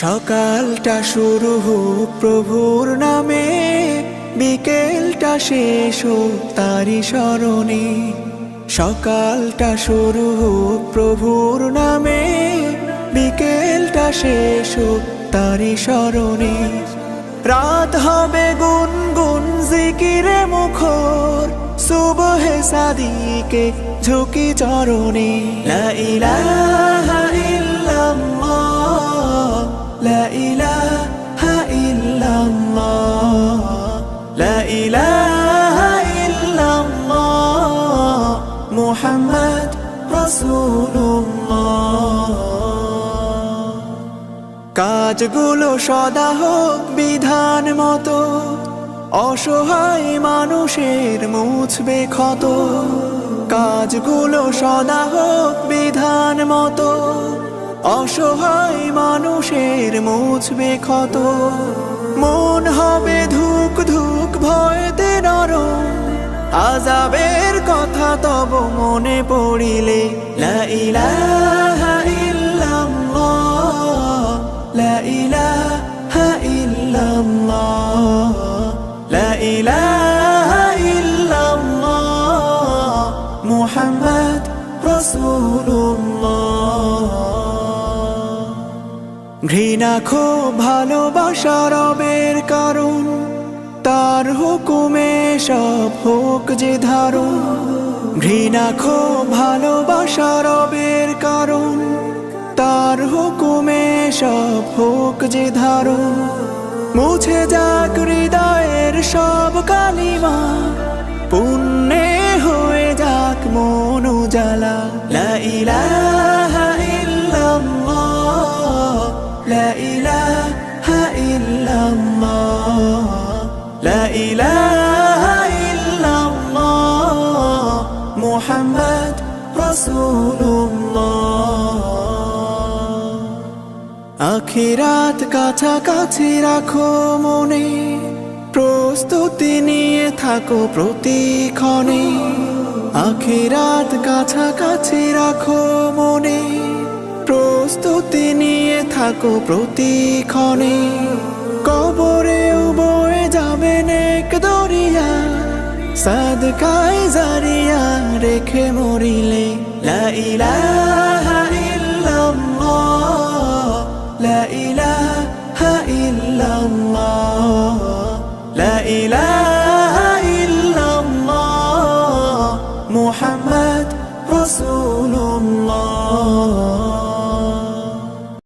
সকালটা শুরু হোক প্রভুর নামে, বিকেলটা শেষ হোক তারি স্মরণে। সকালটা শুরু হোক প্রভুর নামে, বিকেলটা শেষ হোক তারি স্মরণে। রাত হবে গুনগুন জিকিরে মুখর, সুবহে সাদিকে ঝুঁকি চরণে। লা ইলাহা ইল্লাল্লাহ, লা ইলাহা ইল্লাল্লাহ, লা ইলাহা ইল্লাল্লাহ, মুহাম্মদ রাসূলুল্লাহ। কাজগুলো সদা হোক বিধান মতো, অসহায় মানুষের মুছবে ক্ষত। কাজগুলো সদা হোক বিধান মতো, অসহায় মানুষের মুছবে ক্ষত। মন হবে ধুক ধুক ভয়তে নরম, আযাবের কথা তব মনে পড়িলে। লা ইলাহা ইল্লাল্লাহ, লা ইলাহা ইল্লাল্লাহ, লা ইলাহা ইল্লাল্লাহ, মুহাম্মদ রাসূলুল্লাহ। ঘৃণা খো ভালোবাসা রবের কারণ, তার হুকুমে সব হোক যে ধারণ। ঘৃণা খো ভালোবাসা রবের কারণ, তার হুকুমে সব হোক যে ধারণ। মুছে যাক হৃদয়ের সব কালিমা, পুণ্যে হয়ে যাক মন উজালা। লা ইলাহা ইল্লাল্লাহ, লা ইলাহা ইল্লাল্লাহ, লা ইলাহা ইল্লাল্লাহ, মুহাম্মদ রাসূলুল্লাহ। আখিরাত কাছাকাছি রাখো মনে, প্রস্তুতি নিয়ে থাকো প্রতিক্ষণে। আখিরাত কাছাকাছি রাখো মনে, প্রস্তুতি নিয়ে থাকো প্রতিক্ষণে। কবরেও বয়ে যাবে নেক দরিয়া, সাদকায়ে জারিয়া রেখে মরিলে। লা ইলাহা ইল্লাল্লাহ, লা ইলাহা ইল্লাল্লাহ, লা ইলাহা